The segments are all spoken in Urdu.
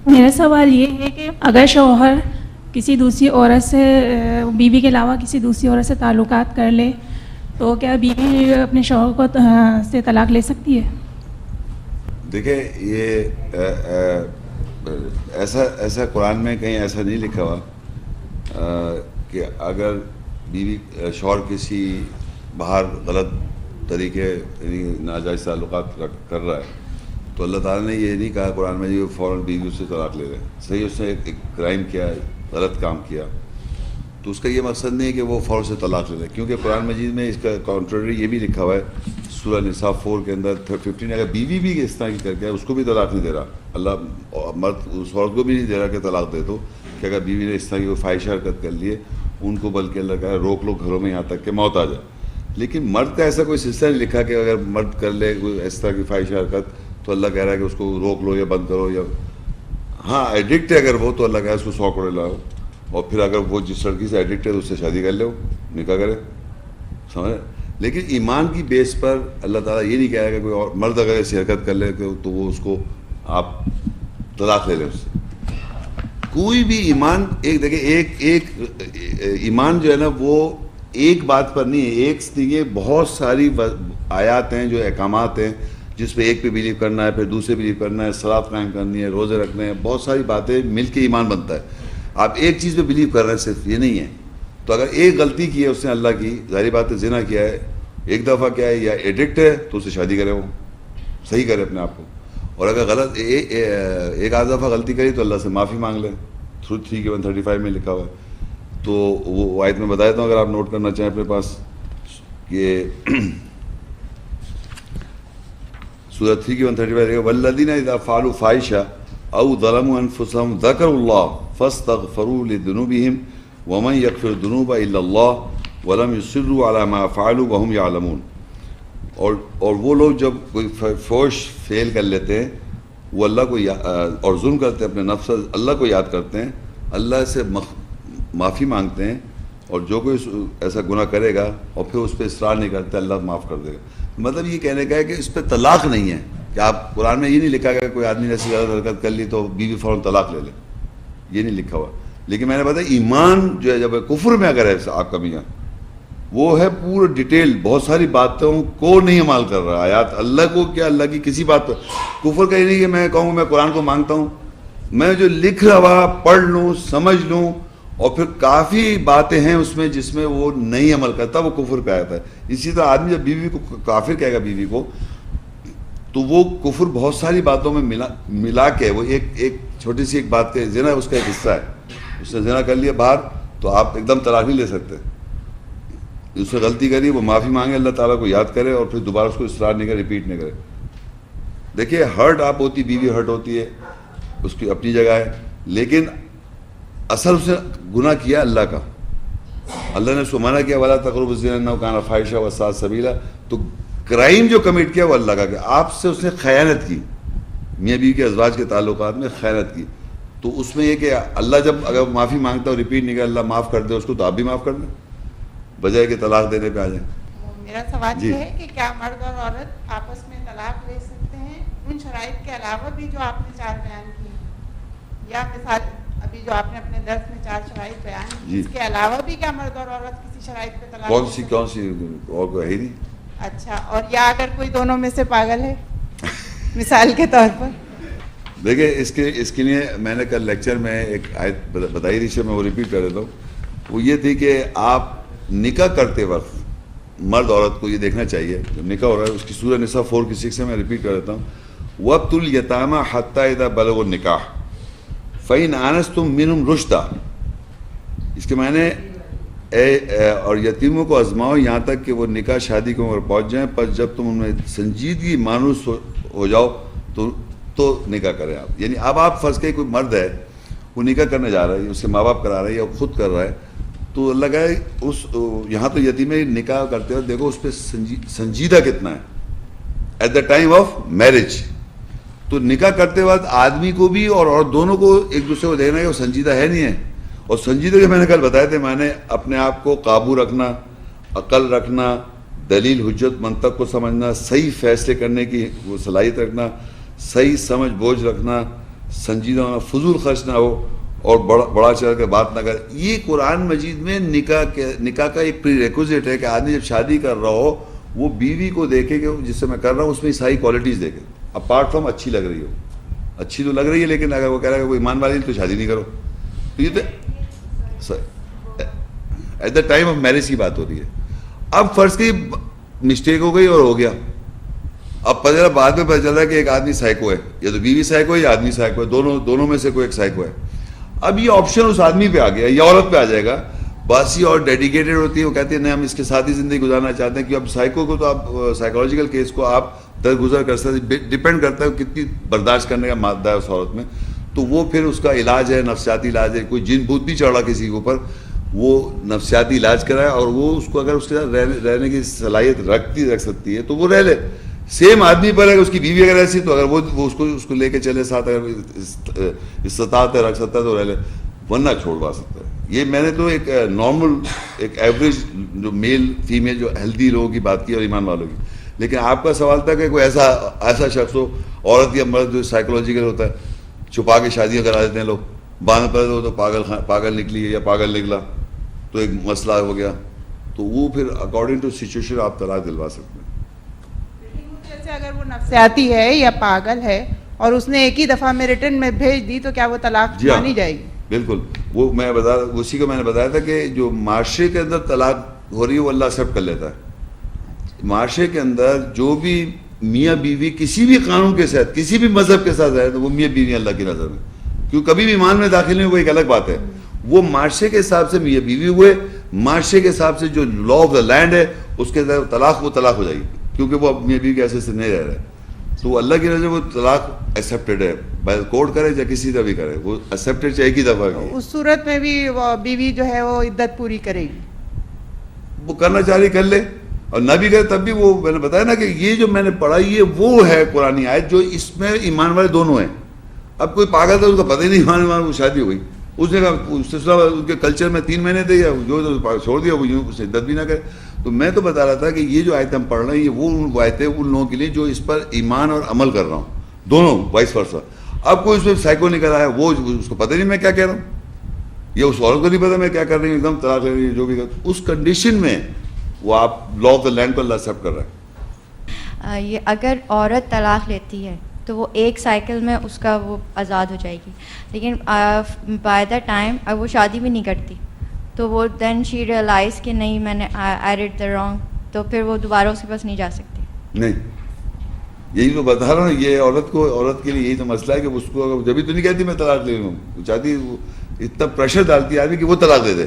میرا سوال یہ ہے کہ اگر شوہر کسی دوسری عورت سے بیوی کے علاوہ کسی دوسری عورت سے تعلقات کر لے تو کیا بیوی اپنے شوہر کو سے طلاق لے سکتی ہے؟ دیکھیں یہ ایسا قرآن میں کہیں ایسا نہیں لکھا ہوا کہ اگر بیوی شوہر کسی باہر غلط طریقے یعنی ناجائز تعلقات کر رہا ہے تو اللہ تعالیٰ نے یہ نہیں کہا قرآن میں یہ فوراً بیوی اس سے طلاق لے رہے ہیں. صحیح اس نے ایک کرائم کیا ہے، غلط کام کیا، تو اس کا یہ مقصد نہیں ہے کہ وہ فوراً سے طلاق لے لے، کیونکہ قرآن مجید میں اس کا کانٹریری یہ بھی لکھا ہوا ہے سورہ نساء 4 کے اندر 15 اگر بیوی بھی اس طرح کی کر کے اس کو بھی طلاق نہیں دے رہا اللہ، مرد اس عورت کو بھی نہیں دے رہا کہ طلاق دے دو کہ اگر بیوی نے اس طرح کی فاحشہ حرکت کر لیے ان کو بلکہ اللہ کہا روک لو گھروں میں یہاں تک کہ موت آ جائے. لیکن مرد کا ایسا کوئی سلسلہ نہیں لکھا کہ اگر مرد کر لے اس طرح کی فاحشہ حرکت تو اللہ کہہ رہا ہے کہ اس کو روک لو یا بند کرو، یا ہاں ایڈکٹ ہے اگر وہ تو اللہ کہہ رہا ہے اس کو 100 کروڑ لاؤ، اور پھر اگر وہ جس لڑکی سے ایڈکٹ ہے تو اس سے شادی کر لو، نکاح کرے، سمجھ. لیکن ایمان کی بیس پر اللہ تعالیٰ یہ نہیں کہہ رہا کہ کوئی اور مرد اگر ایسی حرکت کر لے تو وہ اس کو آپ طلاق لے لیں اس سے. کوئی بھی ایمان ایک دیکھیں ایک ایمان جو ہے نا وہ ایک بات پر نہیں ہے، ایک نہیں، بہت ساری آیات ہیں جو احکامات ہیں جس پہ ایک پہ بلیو کرنا ہے، پھر دوسرے بلیو کرنا ہے، صلاۃ قائم کرنی ہے، روزے رکھنے ہیں، بہت ساری باتیں مل کے ایمان بنتا ہے. آپ ایک چیز پہ بلیو کر رہے ہیں صرف یہ نہیں ہے. تو اگر ایک غلطی کی ہے اس نے اللہ کی، ظاہری بات ہے زنا کیا ہے ایک دفعہ کیا ہے یا ایڈکٹ ہے تو اسے شادی کرے، وہ صحیح کرے اپنے آپ کو. اور اگر غلط ایک آدھ دفعہ غلطی کری تو اللہ سے معافی مانگ لیں. 3:135 میں لکھا ہوا ہے. تو وہ آیت میں بتا دیتا ہوں اگر آپ نوٹ کرنا چاہیں اپنے پاس کہ سورہ 3:135 والذین اذا فعلوا فاحشہ او ظلموا انفسهم ذکروا اللہ فاستغفروا لذنوبہم ومن یغفر الذنوب الا اللہ ولم یصروا علی ما فعلوا وهم یعلمون. اور وہ لوگ جب کوئی فحش فعل کر لیتے ہیں وہ اللہ کو اور ظلم کرتے ہیں اپنے نفس، اللہ کو یاد کرتے ہیں، اللہ سے معافی مانگتے ہیں، اور جو کوئی ایسا گناہ کرے گا اور پھر اس پہ اصرار نہیں کرتے اللہ معاف کر دے گا. مطلب یہ کہنے کا ہے کہ اس پہ طلاق نہیں ہے کہ آپ قرآن میں یہ نہیں لکھا گیا کہ کوئی آدمی نے ایسی غلط حرکت کر لی تو بیوی فوراً طلاق لے لے، یہ نہیں لکھا ہوا. لیکن میں نے بتایا ایمان جو ہے جب کفر میں اگر ہے آپ کا میاں وہ ہے پورا ڈیٹیل بہت ساری باتوں کو نہیں عمل کر رہا، آیات اللہ کو کیا اللہ کی کسی بات پر کفر کا یہ نہیں کہ میں کہوں میں قرآن کو مانگتا ہوں، میں جو لکھ رہا پڑھ لوں سمجھ لوں اور پھر کافی باتیں ہیں اس میں جس میں وہ نہیں عمل کرتا وہ کفر پہ آتا ہے. اسی طرح آدمی جب بیوی کو کافر کہے گا بیوی کو تو وہ کفر بہت ساری باتوں میں ملا کے وہ ایک چھوٹی سی ایک بات کے زنا اس کا ایک حصہ ہے. اس نے زنا کر لیا باہر تو آپ ایک دم طلاق نہیں لے سکتے. اس نے غلطی کری وہ معافی مانگے، اللہ تعالیٰ کو یاد کرے اور پھر دوبارہ اس کو اصرار نہیں کرے، ریپیٹ نہیں کرے. دیکھیے ہرٹ آپ ہوتی بیوی ہرٹ ہوتی ہے اس کی اپنی جگہ ہے، لیکن اصل اس نے گناہ کیا اللہ کا. اللہ نے اس کو منع کیا وَلَا تَقْرَبُوا الزِّنَا إِنَّهُ كَانَ فَاحِشًا وَسَاءَ سَبِيلًا. تو کرائم جو کمٹ کیا وہ اللہ کا، کہ آپ سے اس نے خیانت کی، میاں بیوی کے ازواج کے تعلقات میں خیانت کی. تو اس میں یہ کہ اللہ جب اگر معافی مانگتا ہے ریپیٹ نہیں کرے اللہ معاف کر دے اس کو تو آپ بھی معاف کر دیں بجائے کہ طلاق دینے پہ آ جائیں. میرا سوال یہ ہے کہ کیا مرد اور عورت آپس میں طلاق لے سکتے ہیں ان شرائط کے علاوہ بھی جو آپ نے 4 بیان کی، یا مثال ابھی جو آپ نے اپنے درس میں 4 شرائط بیان کی اس کے علاوہ بھی کیا مرد اور عورت کسی شرائط پہ طلاق کون سی اور کوئی ہے نہیں؟ اچھا، اور یا اگر کوئی دونوں میں سے پاگل ہے مثال کے طور پر. دیکھیں اس کے لیے میں نے کل لیکچر میں ایک آیت بتائی تھی، میں وہ ریپیٹ کر دیتا ہوں. وہ یہ تھی کہ آپ نکاح کرتے وقت مرد عورت کو یہ دیکھنا چاہیے جب نکاح ہو رہا ہے، اس کی سورہ نساء 4:6 سے میں ریپیٹ کر دیتا ہوں. وَابْتُلُوا الْيَتَامَىٰ حَتَّىٰ إِذَا بَلَغُوا النِّكَاحَ فَإِنْ آنَسْتُم مِّنْهُمْ رُشْدًا. اس کے معنی اور یتیموں کو آزماؤ یہاں تک کہ وہ نکاح شادی کی عمر پہنچ جائیں، پر جب تم ان میں سنجیدگی مانوس ہو جاؤ تو نکاح کریں آپ. یعنی اب آپ فرض کریں کوئی مرد ہے وہ نکاح کرنے جا رہا ہے، اس کے ماں باپ کرا رہے ہیں یا خود کر رہا ہے، تو اللہ کہے اس یہاں تو یتیم نکاح کرتے ہو دیکھو اس پہ سنجیدہ کتنا ہے at the time of marriage. تو نکاح کرتے وقت آدمی کو بھی اور دونوں کو ایک دوسرے کو دیکھنا ہے کہ وہ سنجیدہ ہے نہیں ہے. اور سنجیدہ کے میں نے کل بتایا تھے، میں نے اپنے آپ کو قابو رکھنا، عقل رکھنا، دلیل حجت منطق کو سمجھنا، صحیح فیصلے کرنے کی وہ صلاحیت رکھنا، صحیح سمجھ بوجھ رکھنا، سنجیدہ ہونا, فضول خرچ نہ ہو اور بڑا چڑھ کر بات نہ کرے. یہ قرآن مجید میں نکاح کا ایک پری ریکوزٹ ہے کہ آدمی جب شادی کر رہا ہو وہ بیوی کو دیکھے کہ جس سے میں کر رہا ہوں اس میں ساری کوالٹیز دیکھے, اپارٹ فرام اچھی لگ رہی ہو. اچھی تو لگ رہی ہے لیکن اگر وہ کہہ رہا ہے کہ وہ ایمان والی تو شادی نہیں کرو. تو یہ تو at the time of marriage کی بات ہو رہی ہے. اب فرض کی مسٹیک ہو گئی اور ہو گیا, اب پتہ چلا بعد میں پتہ چل رہا ہے کہ ایک آدمی سائیکو ہے, یا تو بیوی سائیکو ہے یا آدمی سائیکو ہے, دونوں میں سے کوئی ایک سائیکو ہے. اب یہ آپشن اس آدمی پہ آ گیا یا عورت پہ آ جائے گا. باسی اور ڈیڈیکیٹڈ ہوتی ہے, وہ کہتے ہیں نہیں ہم اس کے ساتھ ہی زندگی گزارنا چاہتے ہیں, کہ اب سائیکو کو تو آپ سائیکولوجیکل کیس کو آپ درگزر کر سکتے, ڈپینڈ کرتا ہے کتنی برداشت کرنے کا مادہ ہے اس عورت میں. تو وہ پھر اس کا علاج ہے, نفسیاتی علاج ہے. کوئی جن بھوت نہیں چڑھ رہا کسی کے اوپر, وہ نفسیاتی علاج کرائے اور وہ اس کو اگر اس کے ساتھ رہنے کی صلاحیت رکھ سکتی ہے تو وہ رہ لے. سیم آدمی پر اگر اس کی بیوی اگر ایسی تو اگر وہ اس کو لے کے چلے ساتھ, اگر استطاعت رکھ سکتا ہے تو رہ لے, ورنہ چھوڑوا سکتا ہے. یہ میں نے تو ایک نارمل ایک ایوریج جو میل فیمیل جو ہیلدی لوگوں کی بات کی اور ایمان والوں کی. لیکن آپ کا سوال تھا کہ کوئی ایسا شخص ہو, عورت یا مرد جو سائیکولوجیکل ہوتا ہے, چھپا کے شادیاں کرا دیتے ہیں لوگ, بعد میں پڑے تو پاگل نکلی ہے یا پاگل نکلا تو ایک مسئلہ ہو گیا, تو وہ پھر اکارڈنگ ٹو سچویشن آپ طلاق دلوا سکتے ہیں. جیسے اگر وہ نفسیاتی ہے یا پاگل ہے اور اس نے ایک ہی دفعہ میں ریٹرن میں بھیج دی تو کیا وہ طلاق مانی جائے گی؟ بالکل, وہ میں اسی کو میں نے بتایا تھا کہ جو معاشرے کے اندر طلاق ہو رہی ہے وہ اللہ ایکسیپٹ کر لیتا ہے. معاشرے کے اندر جو بھی میاں بیوی کسی بھی قانون کے ساتھ کسی بھی مذہب کے ساتھ رہے تو وہ میاں بیوی اللہ کی نظر میں, کیوں کبھی بھی ایمان میں داخل نہیں, وہ ایک الگ بات ہے. وہ معاشرے کے حساب سے میاں بیوی ہوئے, معاشرے کے حساب سے جو لا آف دا لینڈ ہے اس کے طلاق, وہ طلاق ہو جائے گی, کیونکہ وہ میاں بیوی کے ایسے سے نہیں رہ رہے. تو اللہ کی نظر وہ طلاق ایکسیپٹیڈ ہے, بائی کورٹ کرے یا کسی طرح بھی کرے, وہ ایکسیپٹیڈ چاہے ایک ہی دفعہ. اس صورت میں بھی وہ بیوی جو ہے وہ عدت پوری کرے گی, وہ کرنا چاہ رہی کر لے, اور نہ بھی کرے تب بھی. وہ میں نے بتایا نا کہ یہ جو میں نے پڑھا یہ وہ ہے قرآن آیت جو اس میں ایمان والے دونوں ہیں. اب کوئی پاگل تھا اس کو پتہ ہی نہیں ایمان وہ شادی ہو گئی, اس نے کہا ان کے کلچر میں 3 مہینے تھے یا جو چھوڑ دیا وہ یوں عدت بھی نہ کرے. تو میں تو بتا رہا تھا کہ یہ جو آیت ہم پڑھ رہے ہیں یہ وہ آیتیں ان لوگوں کے لیے جو اس پر ایمان اور عمل کر رہا ہوں, دونوں وائس ورسا. اب کوئی اس میں سائیکو نکل آیا, وہ اس کو پتہ نہیں میں کیا کہہ رہا ہوں, یا اس عورت کو نہیں پتا میں کیا کر رہی ہوں, ایک دم طلاق لے رہی ہے جو بھی کر, اس کنڈیشن میں وہ آپ لا آف دا لینڈ کو اللہ ایکسیپٹ کر رہا ہے. یہ اگر عورت طلاق لیتی ہے تو وہ ایک سائیکل میں اس کا وہ آزاد ہو جائے گی, لیکن بائی دا ٹائم اب وہ شادی بھی نہیں کرتی تو وہ دین شی ریئلائز کہ نہیں میں نے آئی ڈیڈ دا رانگ, تو پھر وہ دوبارہ اس کے پاس نہیں جا سکتی. نہیں, یہی تو بتا رہا ہوں, یہ عورت کے لیے یہی تو مسئلہ ہے کہ اس کو جبھی تو نہیں کہتی میں طلاق لے لوں, چاہتی اتنا پریشر ڈالتی ہے آدمی کہ وہ طلاق دے دے.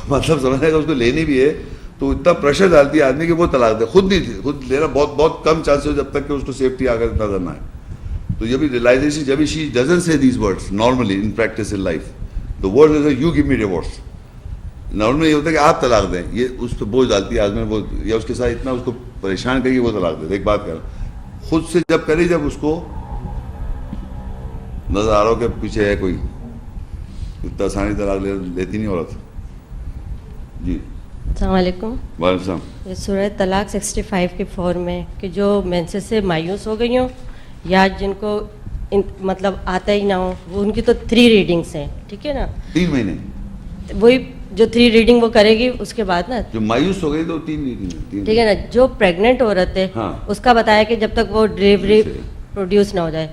مطلب سمجھنے کا اس کو لینی بھی ہے تو اتنا پریشر ڈالتی ہے آدمی کہ وہ طلاق دے, خود لینا بہت کم چانس ہو جب تک کہ اس کو سیفٹی آ کر نظر نہ آئے. تو جب ریئلائزیشن جب she doesn't say these words normally in practice in life, the word is you give me divorce. Normally یہ ہوتا ہے کہ آپ طلاق دیں, یہ اس پہ بوجھ ڈالتی ہے آدمی, وہ یا اس کے ساتھ اتنا اس کو پریشان کرے کہ وہ طلاق دے. ایک بات کر خود سے جب کرے, جب اس کو نظر آ رہا ہو کہ پیچھے ہے کوئی, اتنا آسانی طلاق لیتی نہیں عورت. جی السلام علیکم. وعلیکم السلام. یہ سورہ طلاق 65 کے فورم میں کہ جو مینسس سے مایوس ہو گئی ہوں یا جن کو مطلب آتا ہی نہ ہو, وہ ان کی تو 3 ریڈنگس ہیں, ٹھیک ہے نا, 3 مہینے وہی جو 3 ریڈنگ وہ کرے گی اس کے بعد نا, جو مایوس ہو گئی تو 3 ریڈنگ, ٹھیک ہے نا. جو پریگننٹ عورت ہے اس کا بتایا کہ جب تک وہ ڈلیوری پروڈیوس نہ ہو جائے,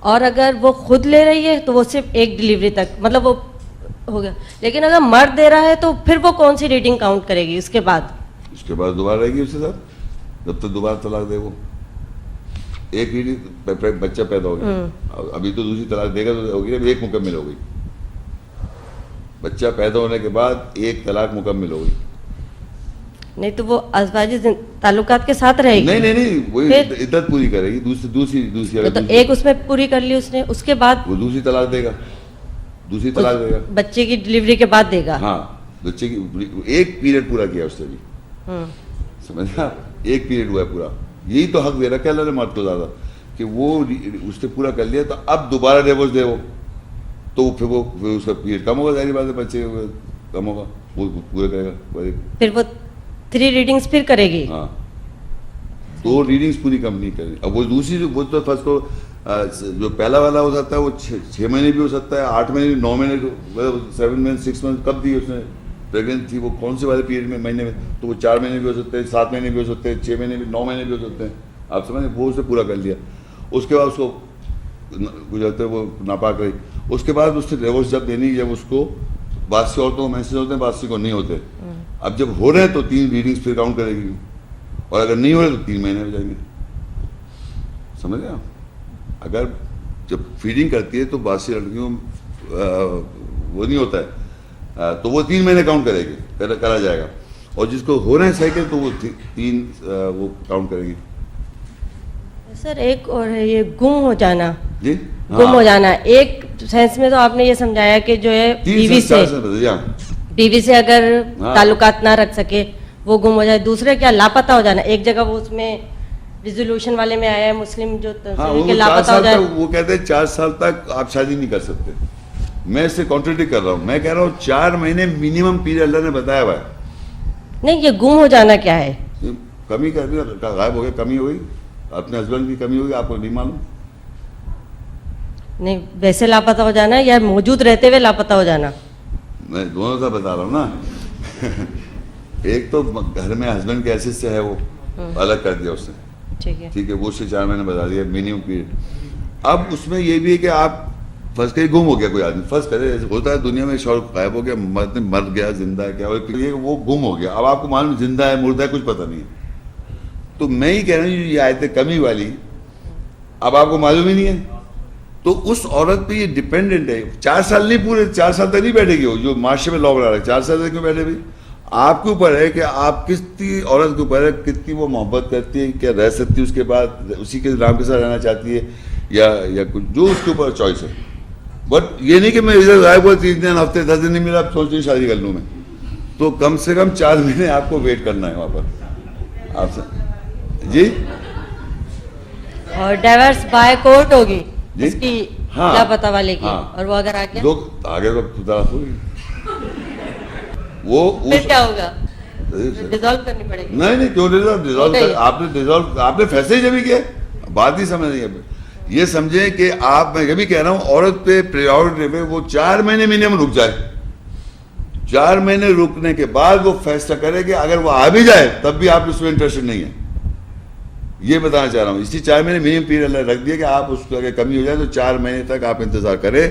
اور اگر وہ خود لے رہی ہے تو وہ صرف ایک ڈلیوری تک مطلب وہ ہو گیا. لیکن اگر مرد دے رہا ہے تو پھر وہ کون سی ریڈنگ کاؤنٹ کرے گی اس کے بعد؟ اس کے بعد دوبارہ رہے گی اس کے ساتھ جب تک دوبارہ طلاق دے. وہ ایک ریڈنگ بچہ پیدا ہو گیا, ابھی تو دوسری طلاق دے گا تو ہوگی, ایک مکمل ہو گئی. بچہ پیدا ہونے کے بعد ایک طلاق مکمل ہو گئی. نہیں تو وہ ازواجی تعلقات کے ساتھ رہے گی. نہیں وہی عدت پوری کرے گی. دوسری تو ایک اس میں پوری کر لی اس نے, اس کے بعد وہ دوسری طلاق دے گا. دوسری طلاق دے گا بچے کی ڈلیوری کے بعد دے گا. ہاں, بچے کی ایک پیریڈ پورا کیا اس سے بھی, سمجھا, ایک پیریڈ ہوا ہے پورا. یہی تو حق دے رکھا ہے اللہ نے مرد کو زیادہ کہ وہ اس نے پورا کر لیا, تو اب دوبارہ ڈیورس دے وہ تو پھر وہ اس کا پیریڈ کم ہوگا, ظاہری بات ہے, بچے کم ہوگا, وہ پورا کرے گا. پھر وہ 3 ریڈنگس پھر کرے گی. ہاں, 2 ریڈنگس پوری کم نہیں کرے. اب وہ دوسری وہ تو فرض کو جو پہلا والا ہو سکتا ہے وہ 6 مہینے بھی ہو سکتا ہے, 8 مہینے بھی, 9 مہینے, 7 منتھ 6 منتھ کب دی اس نے پریگننٹ تھی, وہ کون سے والے پیریڈ میں مہینے میں, تو وہ 4 مہینے بھی ہو سکتے ہیں, 7 مہینے بھی ہو سکتے ہیں, 6 مہینے بھی, 9 مہینے بھی ہو سکتے ہیں. آپ سمجھیں, وہ اسے پورا کر لیا. اس کے بعد اس کو گزرتے وہ ناپاک رہی. اس کے بعد اس نے ڈیورس جب دینی, جب اس کو باسی عورتوں کو محسوس ہوتے ہیں, باسی کو نہیں ہوتے. اب جب ہو رہے ہیں تو 3 ریڈنگس پھر کاؤنٹ کرے گی, اور اگر نہیں ہو رہے تو 3 مہینے ہو جائیں گے. سمجھ گئے آپ؟ اگر جب فیڈنگ کرتی ہے تو باسی لڑکیوں وہ نہیں ہوتا ہے تو وہ 3 مہینے کاؤنٹ کرے گی, کرا جائے گا. اور جس کو ہو رہے ہیں سائیکل تو وہ 3 وہ کاؤنٹ کریں گی. سر ایک اور ہے یہ گم ہو جانا. جی گم ہو جانا ایک سینس میں تو آپ نے یہ سمجھایا کہ جو ہے بیوی سے اگر تعلقات نہ رکھ سکے وہ گم ہو جائے. دوسرے کیا لاپتہ ہو جانا, ایک جگہ وہ اس میں ریزولوشن والے میں آیا ہے مسلم جو کہ لاپتہ ہو جائے. وہ کہتے ہیں 4 سال تک آپ شادی نہیں کر سکتے. میں اس سے کانٹریڈکٹ کر رہا ہوں. میں کہہ رہا ہوں 4 مہینے منیمم پیریڈ اللہ نے بتایا ہوا ہے. نہیں, یہ گم ہو جانا کیا ہے؟ کمی کر دی, غائب ہو گیا, کمی ہوئی, اپنے ہسبینڈ کی کمی ہوگی, آپ کو نہیں معلوم. نہیں, ویسے لاپتہ ہو جانا یا موجود رہتے ہوئے لاپتہ ہو جانا؟ میں دونوں سے بتا رہا ہوں نا. ایک تو گھر میں ہسبینڈ کے حیثیت سے ہے, وہ الگ کر دیا اس نے, ٹھیک ہے, وہ اس سے 4 مہینے بتا دیا منیمم پیریڈ. اب اس میں یہ بھی ہے کہ آپ فرض کرے گم ہو گیا کوئی آدمی, فرض کرے ہوتا ہے دنیا میں شوہر غائب ہو گیا, مر گیا, زندہ ہے, کیا وہ گم ہو گیا. اب آپ کو معلوم زندہ ہے مردہ ہے کچھ پتہ نہیں ہے. تو میں ہی کہہ رہا ہوں یہ آیتیں کمی والی اب آپ کو معلوم ہی نہیں ہے, تو اس عورت پہ یہ ڈپینڈنٹ ہے. 4 سال نہیں, پورے 4 سال تک نہیں بیٹھے گی وہ, جو معاشرے میں لا بنا رہا ہے. 4 سال تک کیوں بیٹھے بھائی؟ آپ کے اوپر ہے کہ آپ کتنی عورت کے اوپر ہے, کتنی وہ محبت کرتی ہے, کیا رہ سکتی ہے اس کے بعد, اسی کے نام کے ساتھ رہنا چاہتی ہے یا کچھ, جو اس کے اوپر چوائس ہے. بٹ یہ نہیں کہ میں ادھر غائب ہوا 3 دن, ہفتے 10 دن نہیں ملا, اب سوچ رہی شادی کر لوں میں. تو کم سے کم 4 مہینے آپ کو ویٹ کرنا ہے وہاں پر آپ سے. جی, اور ڈائیورس بائی کورٹ ہوگی جی, اس کی لاپتہ والے کی, اور وہ اگر آگے آگے طرف ہوگی, وہ پھر کیا ہوگا؟ ڈیزالو کرنی پڑے گی. نہیں کیوں ڈیزالو, آپ نے فیصلے جب ہی کیا, بات ہی سمجھ نہیں ہے. یہ سمجھیں کہ آپ, میں یہ بھی کہہ رہا ہوں عورت پہ پریورٹی پہ وہ 4 مہینے منیمم رک جائے. 4 مہینے رکنے کے بعد وہ فیصلہ کرے کہ اگر وہ آ بھی جائے تب بھی آپ اس میں انٹرسٹڈ نہیں ہے. یہ بتانا چاہ رہا ہوں. اسی 4 مہینے منیمم پیریڈ اللہ رکھ دیا کہ آپ اس کو اگر کمی ہو جائے تو 4 مہینے تک آپ انتظار کریں.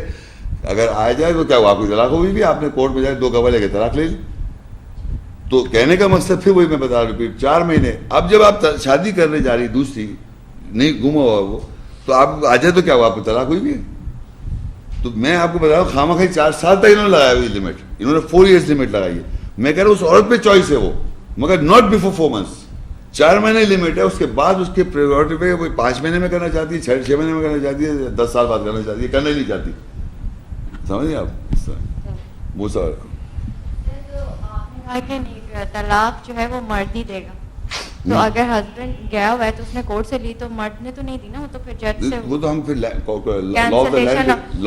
اگر آ جائے تو کیا وہ آپ کی طلاق ہوگی بھی, آپ نے کورٹ میں جائے 2 گواہ لے کے طلاق لے لی. تو کہنے کا مقصد پھر وہی میں بتا رہا ہوں, 4 مہینے. اب جب آپ شادی کرنے جا رہی دوسری, نہیں گما ہوا وہ, تو آپ آ جائے تو کیا وہ آپ کی طلاق ہوئی بھی ہے. تو میں آپ کو بتا رہا ہوں خواہ 4 سال تک انہوں نے لگایا ہوئی لمٹ, انہوں نے 4 ایئرس لمٹ لگائی ہے. میں کہہ رہا ہوں اس عورت پہ چوائس ہے وہ, مگر ناٹ بیفور 4 منتھس. 4 مہینے لمٹ ہے, اس کے بعد اس کے پریورٹی پہ وہ 5 مہینے میں کرنا چاہتی ہے, 6 مہینے میں کرنا چاہتی ہے, 10 سال بعد کرنا چاہتی ہے, کرنا ہی نہیں چاہتی. سمجھے آپ؟ وہ سر طلاق جو ہے وہ مرد ہی دے گا, تو اگر ہسبینڈ گیا ہوا ہے تو اس نے کورٹ سے لی تو مرد نے تو نہیں دی نا, وہ تو پھر جج سے, وہ تو ہم پھر لا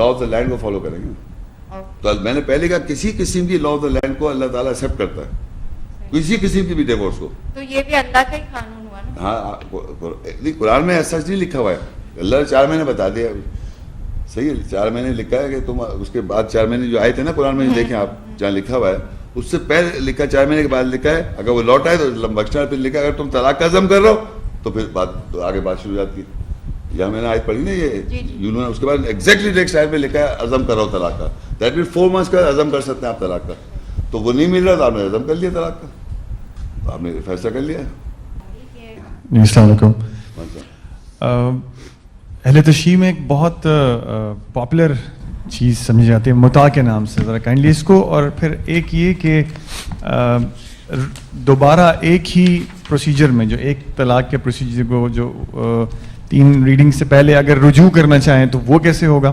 آف دا لینڈ کو فالو کریں گے. تو میں نے پہلے کہا کسی قسم کی لا آف دا لینڈ کو اللہ تعالیٰ ایکسیپٹ کرتا ہے, کسی قسم کی بھی ڈیورس کو. تو یہ بھی اللہ کا ہی قانون ہوا نا. ہاں, قرآن میں ایسا نہیں لکھا ہوا ہے, اللہ نے 4 مہینے بتا دیا. صحیح ہے, 4 مہینے لکھا ہے کہ تم اس کے بعد 4 مہینے جو آئے تھے نا قرآن میں, دیکھیں آپ جہاں لکھا ہوا ہے, اس سے پہلے لکھا 4 مہینے کے بعد لکھا ہے اگر وہ لوٹ آئے تو بخشنا, پھر لکھا اگر تم طلاق کا عزم کر رہے ہو تو پھر بات آگے بات شروع ہو جاتی ہے. یہاں میں نے آیت پڑھی نا یہ, اس کے بعد ایگزیکٹلی نیکسٹ آیت میں لکھا ہے عزم کر رہا ہو طلاق کا, دیٹ مینس 4 منتھس کا عزم کر سکتے ہیں آپ طلاق کا. تو وہ نہیں مل رہا تو آپ نے عزم کر لیا طلاق کا, تو آپ نے فیصلہ کر لیا. السلام علیکم. اہل تشیع میں ایک بہت پاپولر چیز سمجھی جاتی ہے متاع کے نام سے, ذرا کائنڈلی اس کو, اور پھر ایک یہ کہ دوبارہ ایک ہی پروسیجر میں جو ایک طلاق کے پروسیجر کو جو 3 ریڈنگ سے پہلے اگر رجوع کرنا چاہیں تو وہ کیسے ہوگا؟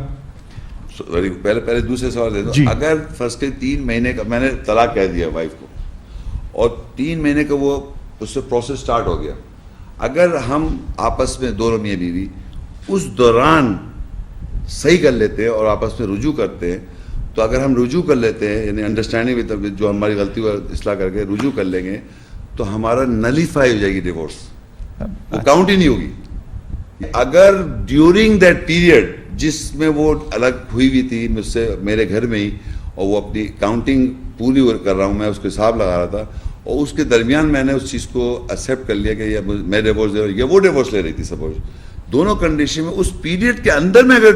پہلے دوسرے سوال دے دو. اگر فرض کے 3 مہینے کا میں نے طلاق کہہ دیا وائف کو, اور 3 مہینے کا وہ اس سے پروسیس سٹارٹ ہو گیا, اگر ہم آپس میں دونوں میاں بیوی اس دوران صحیح کر لیتے ہیں اور آپس میں رجوع کرتے ہیں, تو اگر ہم رجوع کر لیتے ہیں یعنی انڈرسٹینڈنگ جو ہماری غلطی ہوا اصلاح کر کے رجوع کر لیں گے, تو ہمارا نلیفائی ہو جائے گی ڈیورس, وہ کاؤنٹ ہی نہیں ہوگی. اگر ڈیورنگ دیٹ پیریڈ جس میں وہ الگ ہوئی ہوئی تھی مجھ سے میرے گھر میں ہی, اور وہ اپنی کاؤنٹنگ پوری کر رہا ہوں, میں اس کو حساب لگا رہا تھا, اور اس کے درمیان میں نے اس چیز کو ایکسیپٹ کر لیا کہ میں ڈیورس دے رہا ہوں یا وہ ڈیورس لے رہی تھی, سپوز دونوں کنڈیشن میں اس پیریڈ کے اندر میں اگر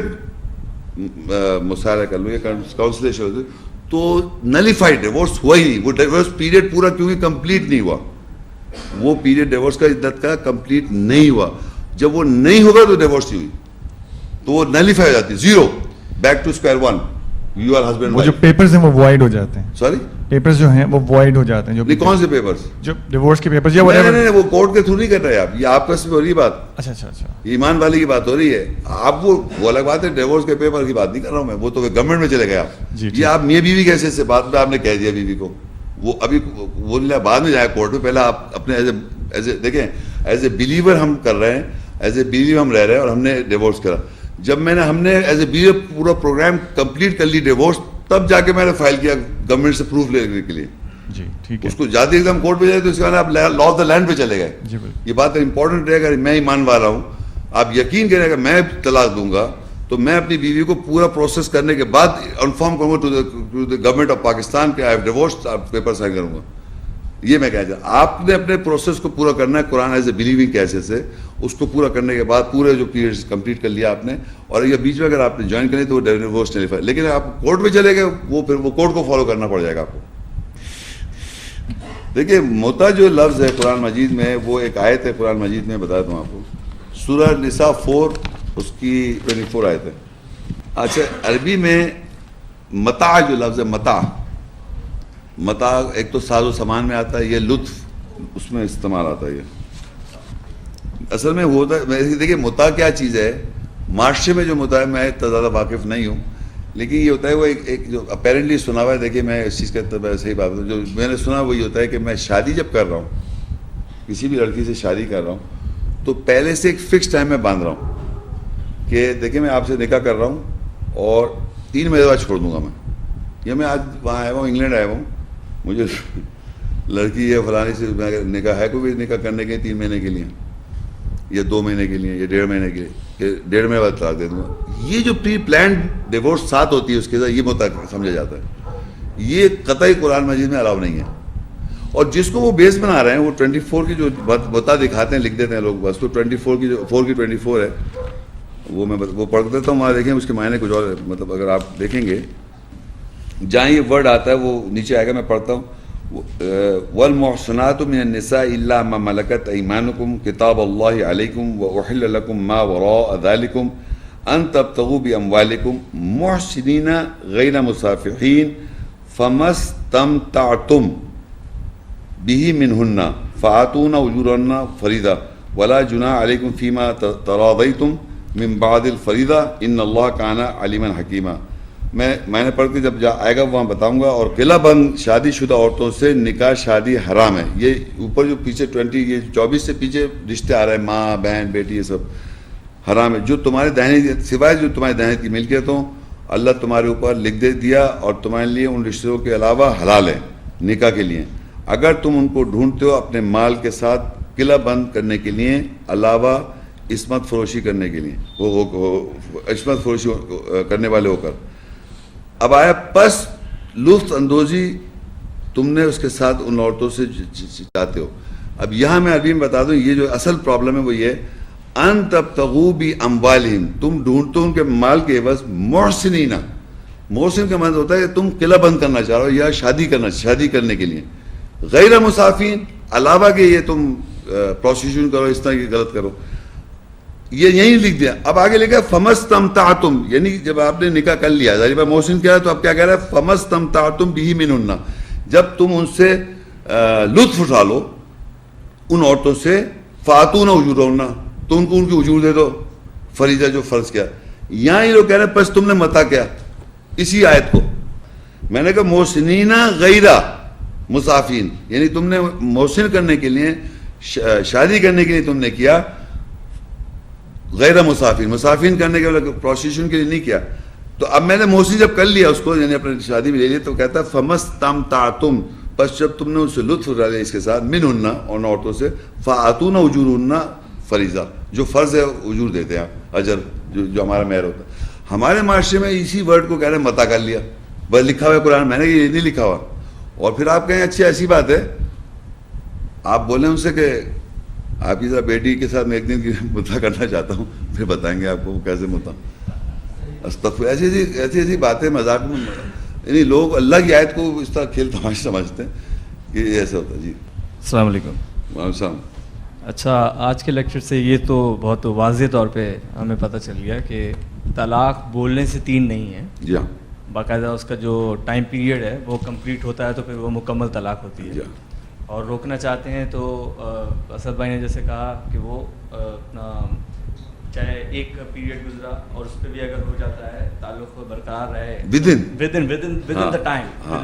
مشاہدہ کر لوں یا کاؤنسلیشن ہوتی تو نلیفائڈ ڈیورس ہوا ہی نہیں. وہ ڈیورس پیریڈ پورا کیونکہ کمپلیٹ نہیں ہوا, وہ پیریڈ ڈیورس کا عدت کا کمپلیٹ نہیں ہوا. جب وہ نہیں ہوگا تو ڈیورس نہیں ہوئی, تو وہ نلیفائی ہو جاتی, zero, back to square one, you are husband. وہ جو پیپرز ہیں وہ وائڈ ہو جاتے ہیں. سوری, پیپرز جو ہیں وہ وائڈ ہو جاتے ہیں. جو کون سے پیپرز؟ جو ڈیورس کے پیپرز یا نہیں, وہ کورٹ کے تھرو نہیں کر رہے آپ, یہ آپ کا ہو رہی بات. اچھا اچھا اچھا, ایمان والی کی بات ہو رہی ہے. آپ وہ الگ بات ہے, ڈیورس کے پیپر کی بات نہیں کر رہا ہوں میں, وہ تو گورنمنٹ میں چلے گئے آپ. یہ آپ میاں بیوی کیسے سے بات میں آپ نے کہہ دیا بیوی کو, وہ ابھی وہ بعد میں جائے کورٹ میں, پہلے آپ اپنے ایز اے دیکھیں, ایز اے بلیور ہم کر رہے ہیں, ایز اے بلیور ہم رہ رہے ہیں, اور ہم نے ڈیورس کرا. جب ہم نے ایز اے بلیور پورا پروگرام کمپلیٹ کر لی ڈیورس, تب جا کے میں نے فائل کیا گورنمنٹ سے پروف لینے کے لیے. جی ٹھیک ہے. اس کو جاتے ایک دم کورٹ پہ جائے تو اس کے بعد آپ لا آف دا لینڈ پہ چلے گئے. جی بالکل, یہ بات امپورٹنٹ ہے. اگر میں ایمان والا ہوں, آپ یقین کریں, اگر میں طلاق دوں گا تو میں اپنی بیوی کو پورا پروسیس کرنے کے بعد انفارم کروں گا to the government of Pakistan کہ آئی ہیو ڈیورسڈ, آپ پیپر سائن کروں گا. یہ میں کہہ رہا ہوں, آپ نے اپنے پروسیس کو پورا کرنا ہے قرآن ایز اے بلیونگ کیسے سے, اس کو پورا کرنے کے بعد پورے جو پیریڈ کمپلیٹ کر لیا آپ نے, اور یہ بیچ میں اگر آپ نے جوائن کریں تو وہ ڈیورس نلیفائی. لیکن آپ کورٹ میں چلے گئے, وہ پھر وہ کورٹ کو فالو کرنا پڑ جائے گا آپ کو. دیکھیے متا جو لفظ ہے قرآن مجید میں, وہ ایک آیت ہے قرآن مجید میں, بتاتا ہوں آپ کو, سورہ نساء 4 اس کی 24 آیت ہے. اچھا, عربی میں متاع جو لفظ ہے, متاع ایک تو ساز و سامان میں آتا ہے, یہ لطف اس میں استعمال آتا ہے. یہ اصل میں ہوتا ہے, دیکھیے متاع کیا چیز ہے معاشرے میں, جو متاع ہے میں اتنا زیادہ واقف نہیں ہوں, لیکن یہ ہوتا ہے وہ ایک جو اپیرنٹلی سنا ہوا ہے. دیکھیے میں اس چیز کا صحیح بات ہے, جو میں نے سنا وہی ہوتا ہے کہ میں شادی جب کر رہا ہوں, کسی بھی لڑکی سے شادی کر رہا ہوں, تو پہلے سے ایک فکس ٹائم میں باندھ رہا ہوں کہ دیکھیں میں آپ سے نکاح کر رہا ہوں اور 3 مہینے بعد چھوڑ دوں گا میں. یا میں آج وہاں آیا ہوں, انگلینڈ آیا ہوں, مجھے لڑکی ہے فلانی سے نکاح ہے, کوئی بھی نکاح کرنے کے 3 مہینے کے لیے یا 2 مہینے کے لیے یا 1.5 مہینے کے لیے, کہ 1.5 مہینے بعد طلاق دے دوں گا. یہ جو پری پلانڈ ڈیورس ساتھ ہوتی ہے اس کے ساتھ, یہ متع سمجھا جاتا ہے. یہ قطعی قرآن مجید میں الاؤ نہیں ہے. اور جس کو وہ بیس بنا رہے ہیں, وہ 24 کی جو متع دکھاتے ہیں, لکھ دیتے ہیں لوگ, بس تو 24 کی جو 4 کی 24 ہے, وہ پڑھ دیتا ہوں. وہاں دیکھیں اس کے معنی کچھ اور, مطلب اگر آپ دیکھیں گے جہاں یہ ورڈ آتا ہے وہ نیچے آئے گا, میں پڑھتا ہوں. والمحصنات من النساء الا ما ملكت ايمانكم كتاب الله عليكم واحل لكم ما وراء ذلكم ان تبتغوا باموالكم محسنين غير مسافحين فما استمتعتم به منهن فآتون اجورهن فريضة ولا جناح عليكم فيما تراضيتم من بعد الفريضة ان الله كان عليما حكيما. میں نے پڑھ کے جب آئے گا وہاں بتاؤں گا. اور قلعہ بند شادی شدہ عورتوں سے نکاح شادی حرام ہے. یہ اوپر جو پیچھے 24 سے پیچھے رشتے آ رہے ہیں, ماں بہن بیٹی, یہ سب حرام ہے. جو تمہارے دہنے سوائے جو تمہارے دہنے کی ملکیت ہوں, اللہ تمہارے اوپر لکھ دے دیا, اور تمہارے لیے ان رشتوں کے علاوہ حلال ہے نکاح کے لیے, اگر تم ان کو ڈھونڈتے ہو اپنے مال کے ساتھ قلعہ بند کرنے کے لیے, علاوہ عصمت فروشی کرنے کے لیے, عصمت فروشی کرنے والے ہو کر. اب آیا پس لطف اندوزی تم نے اس کے ساتھ ان عورتوں سے چاہتے ہو. اب یہاں میں عربی میں بتا دوں, یہ جو اصل پرابلم ہے وہ یہ, ان تبتغوا باموالہم, تم ڈھونڈتے ہو ان کے مال کے عوض, محسنین, محسن کا مطلب ہوتا ہے کہ تم قلعہ بند کرنا چاہ رہے ہو یا شادی کرنے کے لیے, غیر مسافین, علاوہ کہ یہ تم پروسٹیٹیوشن کرو, اس طرح کی غلط کرو. یہ یہیں لکھ دیا. اب آگے لکھا فمستمتعتم, یعنی جب آپ نے نکاح کر لیا, ظاہر بات محسن کیا ہے, تو اب کیا کہہ رہا ہے, فمستمتعتم به منہن, جب تم ان سے لطف اٹھا لو ان عورتوں سے, فاتون اجورہن, تو ان کو ان کی اجور دے دو, فریضہ جو فرض کیا. یہاں یہ لوگ کہہ رہے ہیں پس تم نے متع کیا اسی آیت کو. میں نے کہا محسنین غیر مسافین, یعنی تم نے محسن کرنے کے لیے, شادی کرنے کے لیے تم نے کیا, غیر مسافین, مسافین کرنے کے لیے, پروسٹیٹیوشن کے لیے نہیں کیا. تو اب میں نے محسن جب کر لیا اس کو, یعنی اپنے شادی میں لے لیا, تو کہتا ہے فمستمتعتم, پس جب تم نے ان سے لطف اٹھا لیا اس کے ساتھ, منہن, ان عورتوں سے, فآتون اجورہن فریضہ, جو فرض ہے اجور دیتے ہیں آپ, اجر جو ہمارا مہر ہوتا ہے. ہمارے معاشرے میں اسی ورڈ کو کہہ رہے ہیں متا کر لیا, بس لکھا ہوا ہے قرآن, میں نے یہ نہیں لکھا ہوا. اور پھر آپ کہیں اچھی ایسی بات ہے, آپ بولیں ان سے کہ آپ کی ذرا بیٹی کے ساتھ میں ایک دن کی متا کرنا چاہتا ہوں, پھر بتائیں گے آپ کو وہ کیسے متا. استغفر, ایسی باتیں مذاق میں, یعنی لوگ اللہ کی آیت کو اس طرح کھیل تماشا سمجھتے ہیں کہ یہ ایسا ہوتا ہے. جی السلام علیکم. وعلیکم السلام. اچھا, آج کے لیکچر سے یہ تو بہت واضح طور پہ ہمیں پتہ چل گیا کہ طلاق بولنے سے 3 نہیں ہے. جی ہاں, باقاعدہ اس کا جو ٹائم پیریڈ ہے وہ کمپلیٹ ہوتا ہے تو پھر وہ مکمل طلاق ہوتی ہے. جی ہاں. اور روکنا چاہتے ہیں تو اسد بھائی نے جیسے کہا کہ وہ اپنا چاہے ایک پیریڈ گزرا اور اس پہ بھی اگر ہو جاتا ہے تعلق برقرار رہے ودن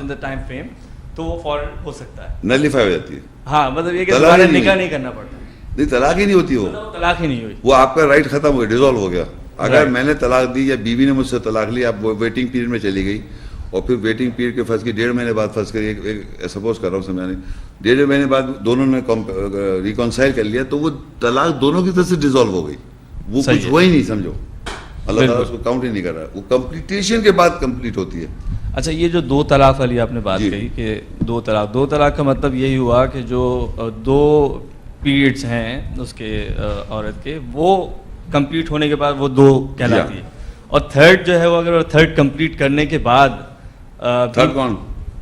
دا ٹائم فریم تو وہ فوراً ہو سکتا ہے, نلیفائی ہو جاتی ہے. ہاں مطلب یہ کہ دوبارہ نکاح نہیں کرنا پڑتا. نہیں, طلاق ہی نہیں ہوتی, وہ طلاق ہی نہیں ہوئی, وہ آپ کا رائٹ ختم ہو گیا, ڈیزالو ہو گیا. اگر میں نے طلاق دی یا بیوی نے مجھ سے طلاق لی, آپ ویٹنگ پیریڈ میں چلی گئی اور پھر ویٹنگ پیریڈ کے فرض کی 1.5 مہینے بعد فرض کریے, سپوز کر رہا ہوں سمجھانے, 1.5 مہینے بعد دونوں نے ریکانسائل کر لیا تو وہ طلاق دونوں کی طرف سے ڈیزالو ہو گئی, وہ کچھ ہوا ہی نہیں. سمجھو اللہ تعالیٰ اس کو کاؤنٹ ہی نہیں کر رہا, وہ کمپلیٹیشن کے بعد کمپلیٹ ہوتی ہے. اچھا, یہ جو 2 طلاق والی آپ نے بات کہی کہ 2 طلاق کا مطلب یہی ہوا کہ جو 2 پیریڈز ہیں اس کے عورت کے, وہ کمپلیٹ ہونے کے بعد وہ 2 کہلاتی ہے. اور تھرڈ جو ہے وہ اگر تھرڈ کمپلیٹ کرنے کے بعد تھرڈ کون,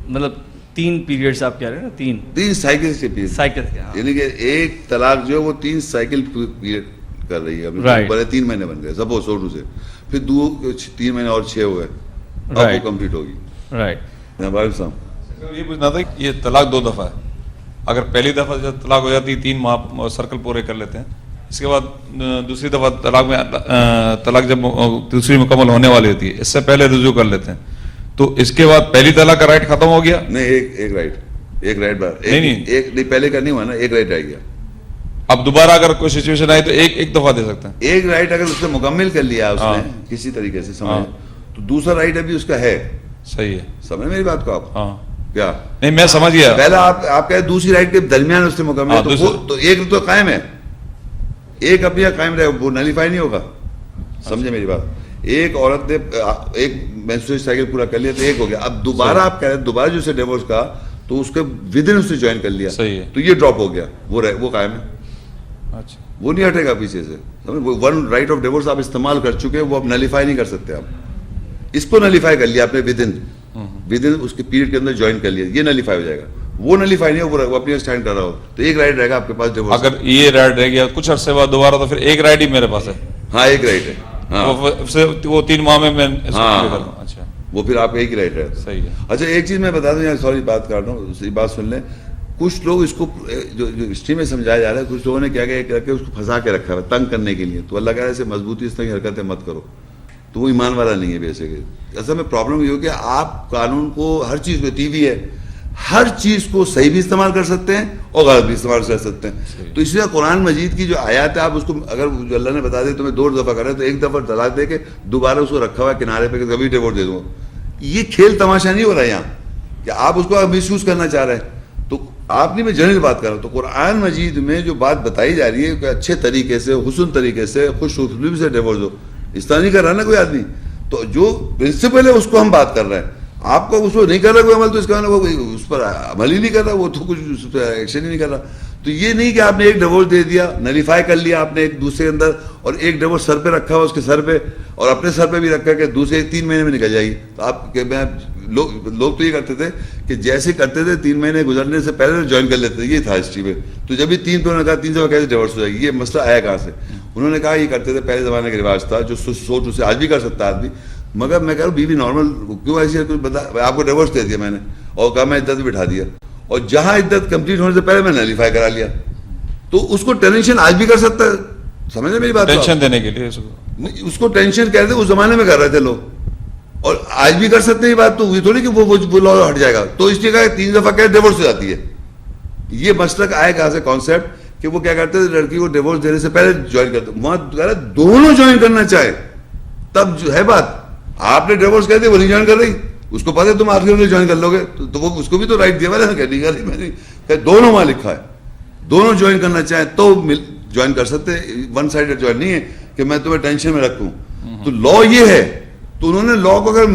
مطلب 3 پیریڈز آپ کہہ رہے ہیں نا, 3 سائیکل کے پیریڈ, سائیکل کے, یعنی کہ ایک طلاق جو ہے وہ 3 سائیکل پیریڈ کر رہی ہے. پہلے 3 مہینے بن گئے سپوز سوٹو سے, پھر 3 مہینے اور 6 ہوئے, اب وہ کمپلیٹ ہوگی. رائٹ. یہ پوچھنا تھا کہ یہ طلاق 2 دفعہ ہے, اگر پہلی دفعہ جب طلاق ہو جاتی ہے 3 ماہ سرکل پورے کر لیتے ہیں, اس کے بعد دوسری دفعہ طلاق جب دوسری مکمل ہونے والی ہوتی ہے اس سے پہلے رجوع کر لیتے ہیں, تو اس کے بعد پہلی طلاق کا رائٹ ختم ہو گیا. نہیں, ایک رائٹ نہیں, پہلے کا نہیں ہوا نا, ایک رائٹ رہ گیا. اب دوبارہ اگر کوئی سچویشن آئی تو ایک دفعہ دے سکتے ہیں. ایک رائٹ اگر اس نے مکمل کر لیا اس نے کسی طریقے سے سمجھ, تو دوسرا رائٹ ابھی اس کا ہے. صحیح ہے, سمجھ میری بات کو آپ. کیا نہیں, میں سمجھ گیا. پہلا آپ کہہ دوسری رائٹ کے درمیان اس نے مکمل, تو ایک تو قائم ہے, ایک اپنی قائم رہے, وہ نلیفائی نہیں ہوگا. سمجھے میری بات, ایک عورت نے ایک مینسٹریشن سائیکل پورا کر لیا تو ایک ہو گیا. اب دوبارہ آپ کہہ رہے ہیں دوبارہ جو اسے ڈیورس کا تو اس کے ودن اس نے جوائن کر لیا, تو یہ ڈراپ ہو گیا, وہ قائم ہے. اچھا, وہ نہیں ہٹے گا پیچھے سے. ون رائٹ آف ڈیورس آپ استعمال کر چکے ہیں, وہ اب نلیفائی نہیں کر سکتے. آپ اس کو نلیفائی کر لیا آپ نے ودن اس کے پیریڈ کے اندر جوائن کر لیا, یہ نلیفائی ہو جائے گا. وہ نلیفائی نہیں, وہ اپنی اسٹینڈ کر رہا ہو, تو ایک رائٹ رہے گا آپ کے پاس ڈیورس. اگر یہ رائٹ رہ گیا کچھ عرصے بعد دوبارہ, تو پھر ایک رائٹ ہی میرے پاس ہے. ہاں, ایک رائٹ ہے. وہ 3 ماہ میں اچھا, وہ پھر آپ ایک ہی رائٹ رہتا. صحیح ہے. اچھا, ایک چیز میں بتا دوں, سوری بات کر رہا ہوں, بات سن لیں. کچھ لوگ اس کو جو ہسٹری میں سمجھایا جا رہا ہے, کچھ لوگوں نے کیا کیا کر کے اس کو پھنسا کے رکھا ہے تنگ کرنے کے لیے. تو اللہ کہہ رہا ہے اسے مضبوطی اس طرح کی حرکتیں مت کرو, تو وہ ایمان والا نہیں ہے بیسیکلی. اصل میں پرابلم یہ ہو کہ آپ قانون کو ہر چیز کو, ٹی وی ہے, ہر چیز کو صحیح بھی استعمال کر سکتے ہیں اور غلط بھی استعمال کر سکتے ہیں. تو اس لیے قرآن مجید کی جو آیات ہے, آپ اس کو اگر جو اللہ نے بتا دے تمہیں 2 دفعہ کرے تو ایک دفعہ طلاق دے کے دوبارہ اس کو رکھا ہوا ہے کنارے پہ کہ کبھی ڈیورس دے دوں. یہ کھیل تماشا نہیں ہو رہا یہاں کہ آپ اس کو مس یوز کرنا چاہ رہے ہیں. تو آپ نہیں, میں جنرل بات کر رہا ہوں. تو قرآن مجید میں جو بات بتائی جا رہی ہے کہ اچھے طریقے سے, حسن طریقے سے, خوش اسلوبی سے ڈیورس ہو, اس طرح نہیں کر رہا نا کوئی آدمی. تو جو پرنسپل ہے اس کو ہم بات کر رہے ہیں. آپ کو اس کو نہیں کر رہا کوئی عمل, تو اس کا وہ اس پر عمل ہی نہیں کر رہا, وہ تو کچھ اس پہ ایکشن ہی نہیں کر رہا. تو یہ نہیں کہ آپ نے ایک ڈیورس دے دیا, نلیفائی کر لیا آپ نے ایک دوسرے اندر, اور ایک ڈیورس سر پہ رکھا ہوا اس کے سر پہ, اور اپنے سر پہ بھی رکھا کہ دوسرے 3 مہینے میں نکل جائے گی. تو آپ کہ میں لوگ تو یہ کرتے تھے کہ جیسے کرتے تھے 3 مہینے گزرنے سے پہلے جوائن کر لیتے تھے, یہ تھا ہسٹری میں. تو جب بھی 3 پہ کہا 3 دفعہ کیسے ڈیورس ہو جائے گی, یہ مسئلہ آیا کہاں سے. انہوں نے کہا یہ کرتے تھے, پہلے زمانے کا رواج تھا جو سوچ اسے آج بھی کر سکتا ہے آدمی. مگر میں کہہ رہا ہوں بیوی نارمل کیوں ایسی ہے, بتا, آپ کو ڈیورس دے دیا میں نے اور کہا میں عدت بٹھا دیا, اور جہاں عدت کمپلیٹ ہونے سے پہلے میں نلیفائی کرا لیا, تو اس کو ٹینشن آج بھی کر سکتا ہے. سمجھ میری بات, ٹینشن دینے کے لیے اس کو ٹینشن کہتے اس زمانے میں کر رہے تھے لوگ, اور آج بھی کر سکتے ہیں. یہ بات تو یہ تھوڑی کہ وہ لا ہٹ جائے گا. تو اس لیے کہا 3 دفعہ کیا ڈیورس ہو جاتی ہے. یہ مسئلہ آئے کہاں سے کانسیپٹ کہ وہ کیا کرتے تھے, لڑکی کو ڈیورس دینے سے پہلے جوائن کرتے. وہاں کہہ رہا دونوں جوائن کرنا چاہے تب جو ہے بات. آپ نے ڈیورس کہہ دیا, وہ نہیں جوائن کر رہی, اس کو پتا ہے تم آخر میں جوائن کر لو گے, تو وہ اس کو بھی تو رائٹ دیا. میں نے کہہ نہیں کر رہی, میں نے دونوں وہاں لکھا ہے, دونوں جوائن کرنا چاہیں تو جوائن کر سکتے ہیں, ون سائڈڈ جوائن نہیں ہے کہ میں تمہیں ٹینشن میں رکھوں. تو لا یہ ہے, تو انہوں نے لا کو اگر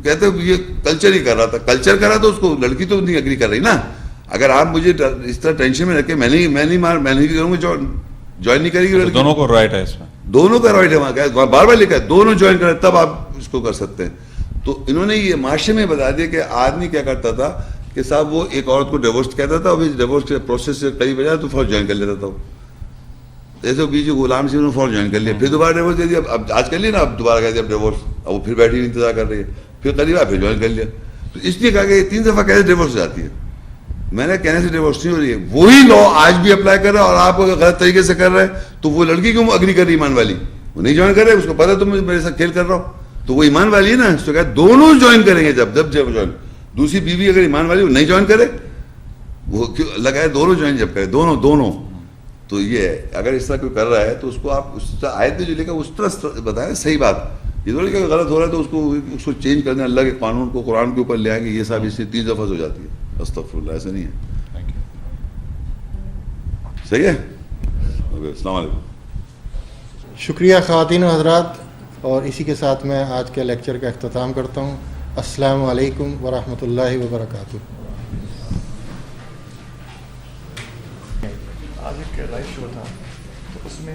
کہتے یہ کلچر ہی کر رہا تھا, کلچر کر رہا تو اس کو لڑکی تو نہیں اگری کر رہی نا. اگر آپ مجھے اس طرح ٹینشن میں رکھے, میں نہیں کروں گا, جوائن نہیں کرے گی لڑکی. دونوں کو رائٹ ہے اس میں, دونوں کا رائٹ ہے, وہاں بار بار لکھا ہے دونوں جوائن کریں تب آپ اس کو کر سکتے ہیں. تو انہوں نے یہ معاشرے میں بتا دیا کہ آدمی کیا کرتا تھا کہ صاحب وہ ایک عورت کو ڈیورس کہتا تھا, اور ڈیورس کے پروسیس سے قریب ہو جائے تو فوراً جوائن کر لیتا تھا. جیسے بیچ غلام سے انہوں نے فوراً جوائن کر لیا, پھر دوبارہ ڈیورس دے دیا, اب آج کر لیا نا, اب دوبارہ کہہ دیا اب ڈیورس, اب وہ پھر بیٹھی انتظار کر رہی ہے, پھر قریب آیا پھر جوائن کر لیا. تو اس لیے کہا کہ 3 دفعہ کیسے ڈیورس ہو جاتی ہے. میں نے کہنے سے ڈیورس نہیں ہو رہی ہے, وہی لا آج بھی اپلائی کر رہا ہے, اور آپ اگر غلط طریقے سے کر رہے ہیں تو وہ لڑکی کیوں اگری کر رہی ایمان والی, وہ نہیں جوائن کر رہے, اس کو پتا تم میرے ساتھ کھیل کر رہا ہو, تو وہ ایمان والی ہے نا. اس کو کہا دونوں جوائن کریں گے, جب جوائن, دوسری بیوی اگر ایمان والی وہ نہیں جوائن کرے, وہ لگائے دونوں جوائن جب کرے, دونوں. تو یہ ہے, اگر اس طرح کوئی کر رہا ہے تو اس کو آپ اس طرح آیت میں جو لکھا اس طرح بتائیں صحیح بات. یہ تھوڑی کہ غلط ہو رہا ہے تو اس کو چینج کرنے, اللہ کے قانون کو قرآن کے اوپر لے آئیں گے, یہ صاحب اس سے 30 دفعہ ہو جاتی ہے. استغفر اللہ, ایسا نہیں ہے. صحیح ہے. السلام علیکم. شکریہ خواتین و حضرات, اور اسی کے ساتھ میں آج کے لیکچر کا اختتام کرتا ہوں. السلام علیکم ورحمۃ اللہ وبرکاتہ. آج ایک لائیو شو تھا, تو اس میں